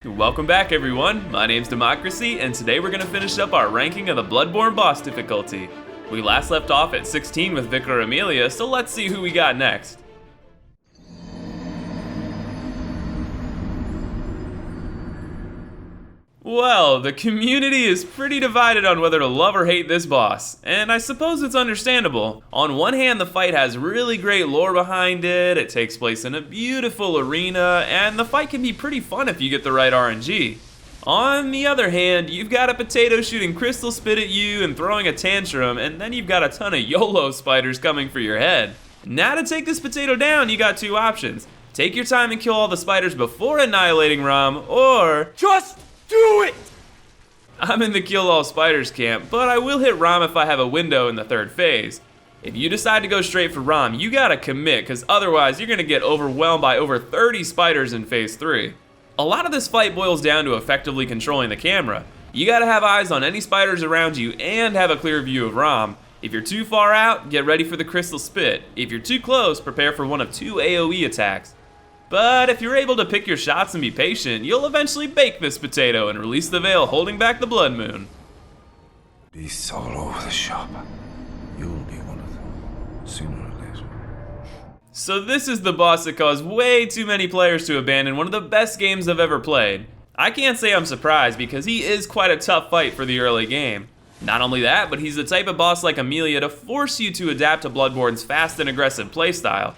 Welcome back everyone, my name's Democracy, and today we're going to finish up our ranking of the Bloodborne boss difficulty. We last left off at 16 with Vicar Amelia, so let's see who we got next. Well, the community is pretty divided on whether to love or hate this boss, and I suppose it's understandable. On one hand, the fight has really great lore behind it, it takes place in a beautiful arena, and the fight can be pretty fun if you get the right RNG. On the other hand, you've got a potato shooting crystal spit at you and throwing a tantrum, and then you've got a ton of YOLO spiders coming for your head. Now to take this potato down, you got two options. Take your time and kill all the spiders before annihilating Rom, or just do it! I'm in the kill all spiders camp, but I will hit Rom if I have a window in the third phase. If you decide to go straight for Rom, you gotta commit, cause otherwise you're gonna get overwhelmed by over 30 spiders in phase 3. A lot of this fight boils down to effectively controlling the camera. You gotta have eyes on any spiders around you and have a clear view of Rom. If you're too far out, get ready for the crystal spit. If you're too close, prepare for one of two AoE attacks. But if you're able to pick your shots and be patient, you'll eventually bake this potato and release the veil holding back the blood moon. Beasts all over the shop. You'll be one of them, sooner or later. So this is the boss that caused way too many players to abandon one of the best games I've ever played. I can't say I'm surprised because he is quite a tough fight for the early game. Not only that, but he's the type of boss like Amelia to force you to adapt to Bloodborne's fast and aggressive playstyle.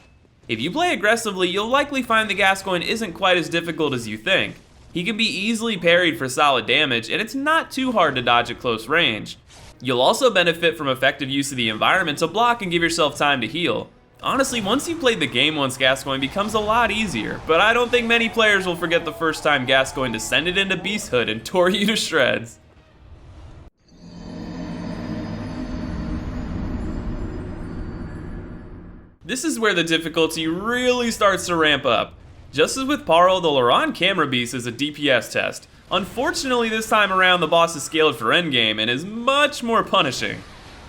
If you play aggressively, you'll likely find the Gascoigne isn't quite as difficult as you think. He can be easily parried for solid damage, and it's not too hard to dodge at close range. You'll also benefit from effective use of the environment to block and give yourself time to heal. Honestly, once you've played the game once, Gascoigne becomes a lot easier, but I don't think many players will forget the first time Gascoigne descended into beasthood and tore you to shreds. This is where the difficulty really starts to ramp up. Just as with Paro, the Laurent camera beast is a DPS test. Unfortunately, this time around the boss is scaled for endgame and is much more punishing.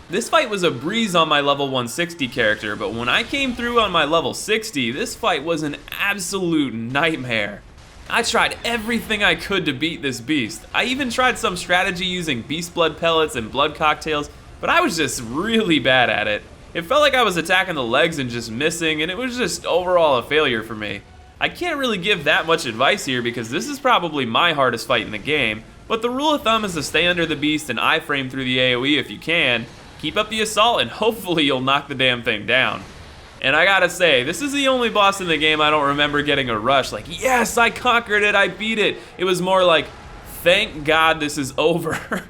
This fight was a breeze on my level 160 character, but when I came through on my level 60, this fight was an absolute nightmare. I tried everything I could to beat this beast. I even tried some strategy using beast blood pellets and blood cocktails, but I was just really bad at it. It felt like I was attacking the legs and just missing, and it was just overall a failure for me. I can't really give that much advice here because this is probably my hardest fight in the game, but the rule of thumb is to stay under the beast and iframe through the AoE if you can, keep up the assault, and hopefully you'll knock the damn thing down. And I gotta say, this is the only boss in the game I don't remember getting a rush, like, yes, I conquered it, I beat it. It was more like, thank God this is over.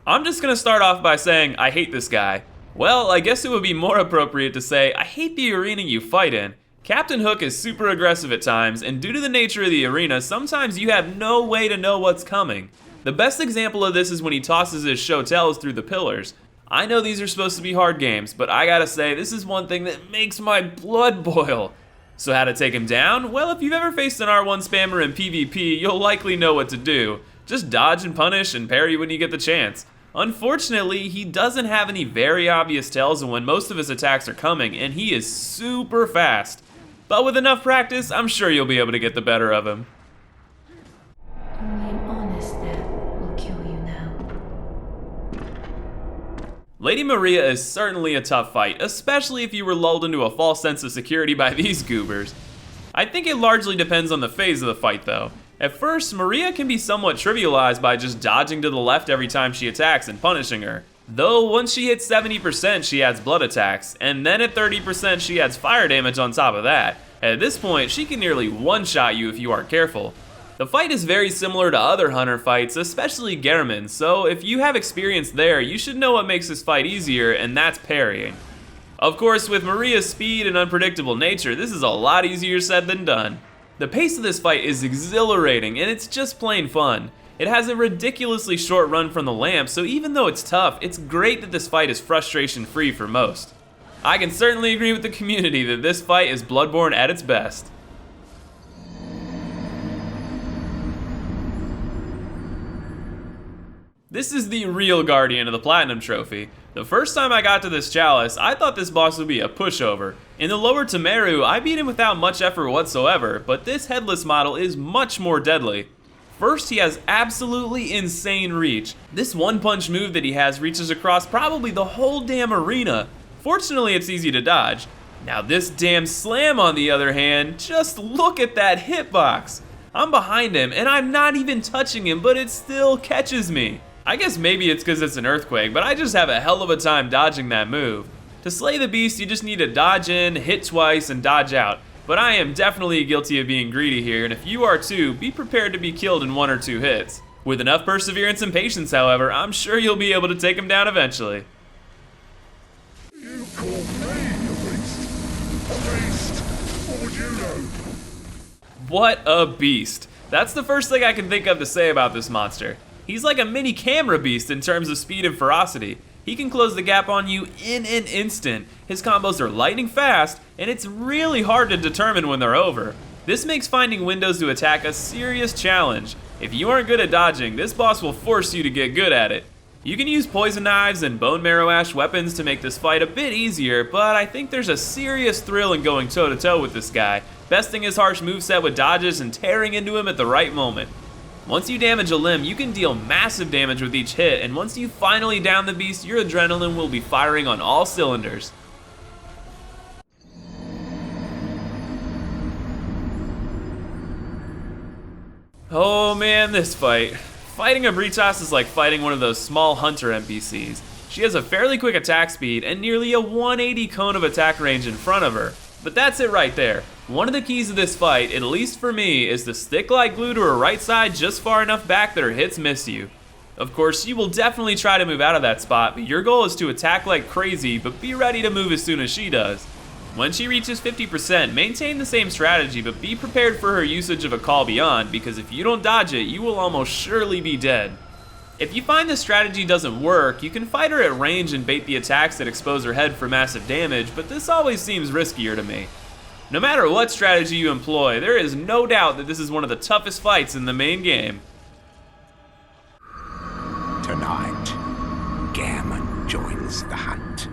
I'm just gonna start off by saying I hate this guy. Well, I guess it would be more appropriate to say I hate the arena you fight in. Captain Hook is super aggressive at times, and due to the nature of the arena, sometimes you have no way to know what's coming. The best example of this is when he tosses his shotels through the pillars. I know these are supposed to be hard games, but I gotta say, this is one thing that makes my blood boil. So how to take him down? Well, if you've ever faced an R1 spammer in PvP, you'll likely know what to do. Just dodge and punish and parry when you get the chance. Unfortunately, he doesn't have any very obvious tells when most of his attacks are coming, and he is super fast. But with enough practice, I'm sure you'll be able to get the better of him. Only an honest death will kill you now. Lady Maria is certainly a tough fight, especially if you were lulled into a false sense of security by these goobers. I think it largely depends on the phase of the fight though. At first, Maria can be somewhat trivialized by just dodging to the left every time she attacks and punishing her. Though once she hits 70%, she adds blood attacks, and then at 30% she adds fire damage on top of that. At this point, she can nearly one-shot you if you aren't careful. The fight is very similar to other hunter fights, especially Gammon, so if you have experience there, you should know what makes this fight easier, and that's parrying. Of course, with Maria's speed and unpredictable nature, this is a lot easier said than done. The pace of this fight is exhilarating, and it's just plain fun. It has a ridiculously short run from the lamp, so even though it's tough, it's great that this fight is frustration-free for most. I can certainly agree with the community that this fight is Bloodborne at its best. This is the real guardian of the Platinum Trophy. The first time I got to this chalice, I thought this boss would be a pushover. In the lower Temeru, I beat him without much effort whatsoever, but this Headless model is much more deadly. First, he has absolutely insane reach. This one-punch move that he has reaches across probably the whole damn arena. Fortunately, it's easy to dodge. Now this damn slam, on the other hand, just look at that hitbox. I'm behind him, and I'm not even touching him, but it still catches me. I guess maybe it's because it's an earthquake, but I just have a hell of a time dodging that move. To slay the beast, you just need to dodge in, hit twice, and dodge out. But I am definitely guilty of being greedy here, and if you are too, be prepared to be killed in 1 or 2 hits. With enough perseverance and patience, however, I'm sure you'll be able to take him down eventually. You call me a beast? A beast? What would you know? What a beast. That's the first thing I can think of to say about this monster. He's like a mini camera beast in terms of speed and ferocity. He can close the gap on you in an instant. His combos are lightning fast, and it's really hard to determine when they're over. This makes finding windows to attack a serious challenge. If you aren't good at dodging, this boss will force you to get good at it. You can use poison knives and bone marrow ash weapons to make this fight a bit easier, but I think there's a serious thrill in going toe to toe with this guy, besting his harsh moveset with dodges and tearing into him at the right moment. Once you damage a limb, you can deal massive damage with each hit, and once you finally down the beast, your adrenaline will be firing on all cylinders. Oh man, this fight. Fighting a Ritas is like fighting one of those small hunter NPCs. She has a fairly quick attack speed and nearly a 180 cone of attack range in front of her. But that's it right there. One of the keys of this fight, at least for me, is to stick like glue to her right side just far enough back that her hits miss you. Of course, you will definitely try to move out of that spot, but your goal is to attack like crazy, but be ready to move as soon as she does. When she reaches 50%, maintain the same strategy, but be prepared for her usage of a call beyond, because if you don't dodge it, you will almost surely be dead. If you find this strategy doesn't work, you can fight her at range and bait the attacks that expose her head for massive damage, but this always seems riskier to me. No matter what strategy you employ, there is no doubt that this is one of the toughest fights in the main game. Tonight, Gammon joins the hunt.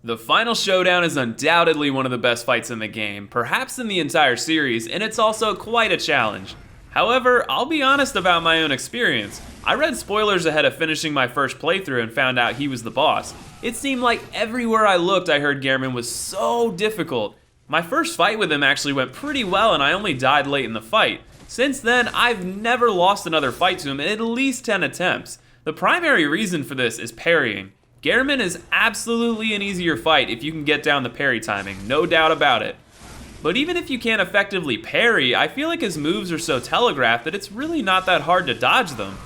The final showdown is undoubtedly one of the best fights in the game, perhaps in the entire series, and it's also quite a challenge. However, I'll be honest about my own experience. I read spoilers ahead of finishing my first playthrough and found out he was the boss. It seemed like everywhere I looked I heard Gammon was so difficult. My first fight with him actually went pretty well and I only died late in the fight. Since then, I've never lost another fight to him in at least 10 attempts. The primary reason for this is parrying. Gammon is absolutely an easier fight if you can get down the parry timing, no doubt about it. But even if you can't effectively parry, I feel like his moves are so telegraphed that it's really not that hard to dodge them.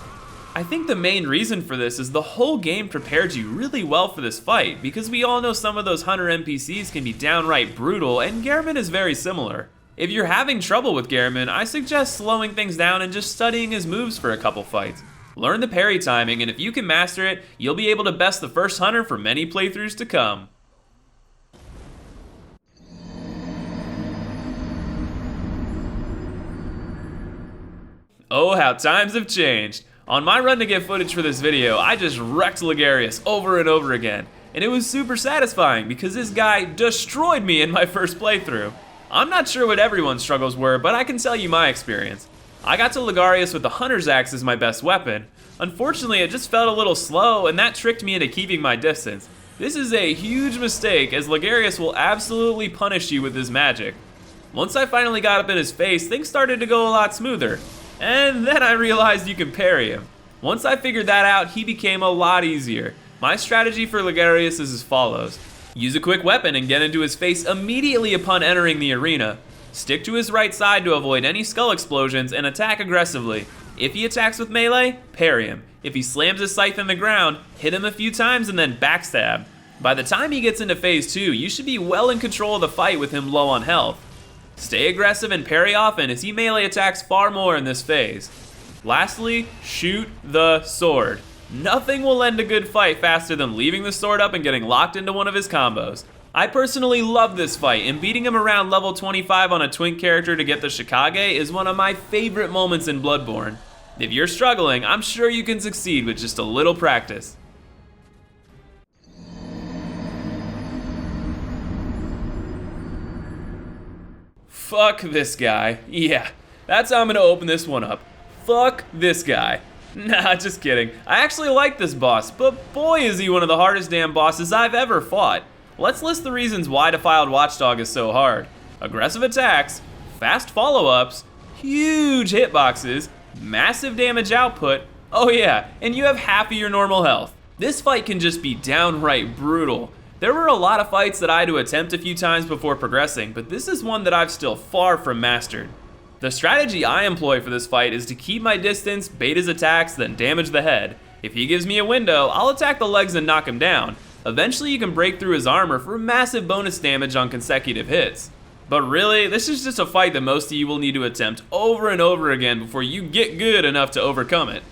I think the main reason for this is the whole game prepared you really well for this fight, because we all know some of those hunter NPCs can be downright brutal, and Gammon is very similar. If you're having trouble with Gammon, I suggest slowing things down and just studying his moves for a couple fights. Learn the parry timing, and if you can master it, you'll be able to best the first hunter for many playthroughs to come. Oh, how times have changed. On my run to get footage for this video, I just wrecked Legarius over and over again, and it was super satisfying because this guy destroyed me in my first playthrough. I'm not sure what everyone's struggles were, but I can tell you my experience. I got to Legarius with the Hunter's Axe as my best weapon. Unfortunately, it just felt a little slow, and that tricked me into keeping my distance. This is a huge mistake, as Legarius will absolutely punish you with his magic. Once I finally got up in his face, things started to go a lot smoother. And then I realized you can parry him. Once I figured that out, he became a lot easier. My strategy for Legarius is as follows. Use a quick weapon and get into his face immediately upon entering the arena. Stick to his right side to avoid any skull explosions and attack aggressively. If he attacks with melee, parry him. If he slams his scythe in the ground, hit him a few times and then backstab. By the time he gets into phase 2, you should be well in control of the fight with him low on health. Stay aggressive and parry often as he melee attacks far more in this phase. Lastly, shoot the sword. Nothing will end a good fight faster than leaving the sword up and getting locked into one of his combos. I personally love this fight, and beating him around level 25 on a twink character to get the Shikage is one of my favorite moments in Bloodborne. If you're struggling, I'm sure you can succeed with just a little practice. Fuck this guy. Yeah, that's how I'm gonna open this one up. Fuck this guy. Nah, just kidding. I actually like this boss, but boy is he one of the hardest damn bosses I've ever fought. Let's list the reasons why Defiled Watchdog is so hard. Aggressive attacks, fast follow-ups, huge hitboxes, massive damage output, oh yeah, and you have half of your normal health. This fight can just be downright brutal. There were a lot of fights that I had to attempt a few times before progressing, but this is one that I've still far from mastered. The strategy I employ for this fight is to keep my distance, bait his attacks, then damage the head. If he gives me a window, I'll attack the legs and knock him down. Eventually you can break through his armor for massive bonus damage on consecutive hits. But really, this is just a fight that most of you will need to attempt over and over again before you get good enough to overcome it.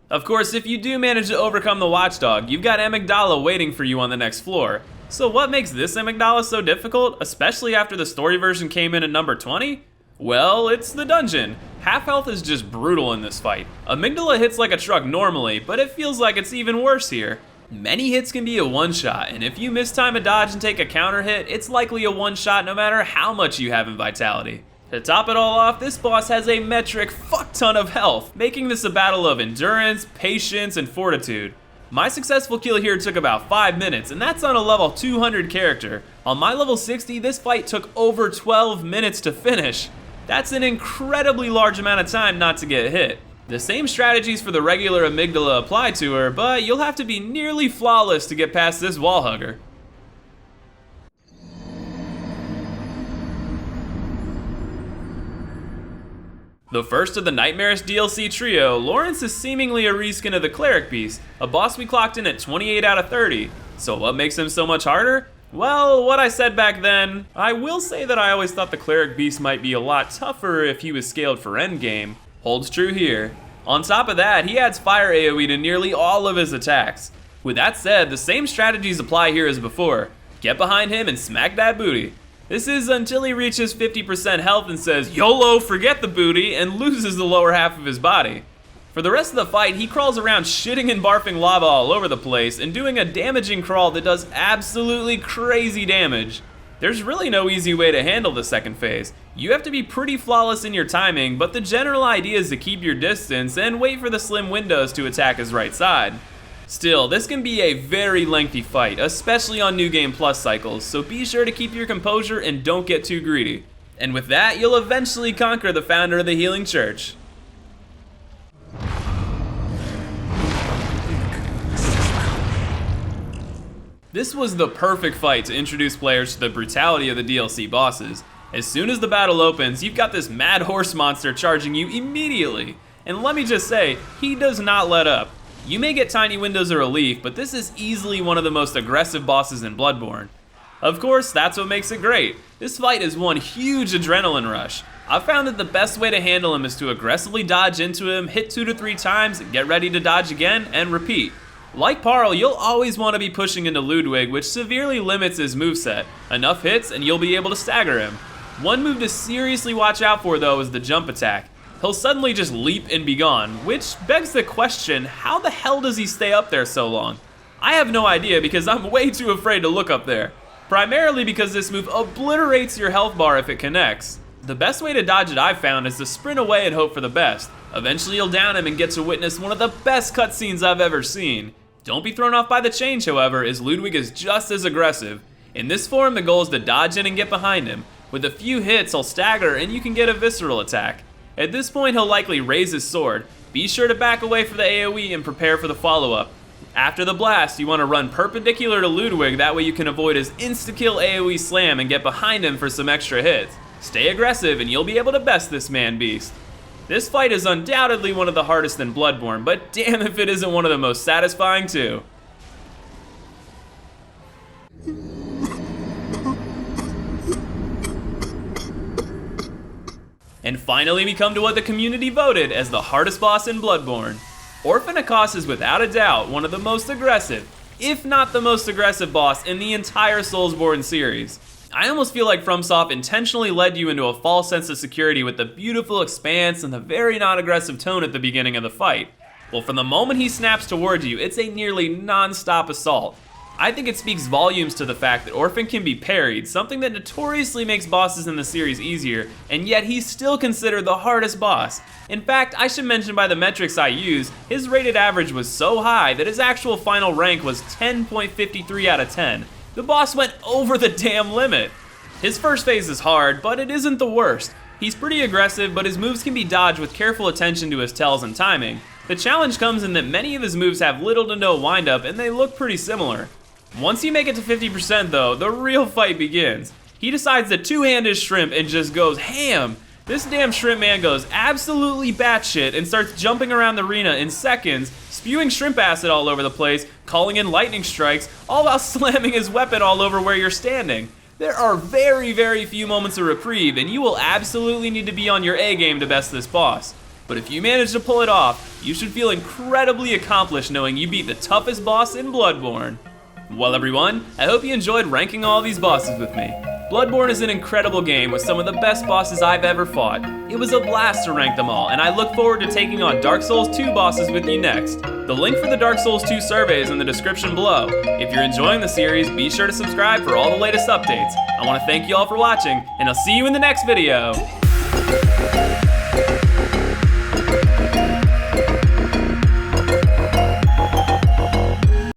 Of course, if you do manage to overcome the Watchdog, you've got amygdala waiting for you on the next floor. So what makes this amygdala so difficult, especially after the story version came in at number 20? Well, it's the dungeon. Half health is just brutal in this fight. Amygdala hits like a truck normally, but it feels like it's even worse here. Many hits can be a one-shot, and if you mistime a dodge and take a counter hit, it's likely a one-shot no matter how much you have in vitality. To top it all off, this boss has a metric fuck ton of health, making this a battle of endurance, patience, and fortitude. My successful kill here took about 5 minutes, and that's on a level 200 character. On my level 60, this fight took over 12 minutes to finish. That's an incredibly large amount of time not to get hit. The same strategies for the regular amygdala apply to her, but you'll have to be nearly flawless to get past this wall hugger. The first of the Nightmares DLC trio, Lawrence is seemingly a reskin of the Cleric Beast, a boss we clocked in at 28 out of 30. So what makes him so much harder? Well, what I said back then, I will say that I always thought the Cleric Beast might be a lot tougher if he was scaled for endgame. Holds true here. On top of that, he adds fire AoE to nearly all of his attacks. With that said, the same strategies apply here as before. Get behind him and smack that booty. This is until he reaches 50% health and says, YOLO, forget the booty, and loses the lower half of his body. For the rest of the fight, he crawls around shitting and barfing lava all over the place and doing a damaging crawl that does absolutely crazy damage. There's really no easy way to handle the second phase. You have to be pretty flawless in your timing, but the general idea is to keep your distance and wait for the slim windows to attack his right side. Still, this can be a very lengthy fight, especially on New Game Plus cycles, so be sure to keep your composure and don't get too greedy. And with that, you'll eventually conquer the founder of the Healing Church. This was the perfect fight to introduce players to the brutality of the DLC bosses. As soon as the battle opens, you've got this mad horse monster charging you immediately. And let me just say, he does not let up. You may get tiny windows of relief, but this is easily one of the most aggressive bosses in Bloodborne. Of course, that's what makes it great. This fight is one huge adrenaline rush. I've found that the best way to handle him is to aggressively dodge into him, hit 2 to 3 times, get ready to dodge again, and repeat. Like Parl, you'll always want to be pushing into Ludwig, which severely limits his moveset. Enough hits and you'll be able to stagger him. One move to seriously watch out for though is the jump attack. He'll suddenly just leap and be gone, which begs the question, how the hell does he stay up there so long? I have no idea because I'm way too afraid to look up there. Primarily because this move obliterates your health bar if it connects. The best way to dodge it I've found is to sprint away and hope for the best. Eventually you'll down him and get to witness one of the best cutscenes I've ever seen. Don't be thrown off by the change, however, as Ludwig is just as aggressive. In this form, the goal is to dodge in and get behind him. With a few hits, he'll stagger and you can get a visceral attack. At this point, he'll likely raise his sword. Be sure to back away for the AoE and prepare for the follow-up. After the blast, you want to run perpendicular to Ludwig, that way you can avoid his insta-kill AoE slam and get behind him for some extra hits. Stay aggressive and you'll be able to best this man-beast. This fight is undoubtedly one of the hardest in Bloodborne, but damn if it isn't one of the most satisfying too. And finally we come to what the community voted as the hardest boss in Bloodborne. Orphan is without a doubt one of the most aggressive, if not the most aggressive boss in the entire Soulsborne series. I almost feel like FromSoft intentionally led you into a false sense of security with the beautiful expanse and the very non-aggressive tone at the beginning of the fight. Well, from the moment he snaps towards you, it's a nearly non-stop assault. I think it speaks volumes to the fact that Orphan can be parried, something that notoriously makes bosses in the series easier, and yet he's still considered the hardest boss. In fact, I should mention by the metrics I use, his rated average was so high that his actual final rank was 10.53 out of 10. The boss went over the damn limit. His first phase is hard, but it isn't the worst. He's pretty aggressive, but his moves can be dodged with careful attention to his tells and timing. The challenge comes in that many of his moves have little to no windup and they look pretty similar. Once you make it to 50% though, the real fight begins. He decides to two-hand his shrimp and just goes ham. This damn shrimp man goes absolutely batshit and starts jumping around the arena in seconds, spewing shrimp acid all over the place, calling in lightning strikes, all while slamming his weapon all over where you're standing. There are very, very few moments of reprieve, and you will absolutely need to be on your A game to best this boss. But if you manage to pull it off, you should feel incredibly accomplished knowing you beat the toughest boss in Bloodborne. Well everyone, I hope you enjoyed ranking all these bosses with me. Bloodborne is an incredible game with some of the best bosses I've ever fought. It was a blast to rank them all, and I look forward to taking on Dark Souls 2 bosses with you next. The link for the Dark Souls 2 survey is in the description below. If you're enjoying the series, be sure to subscribe for all the latest updates. I want to thank you all for watching, and I'll see you in the next video.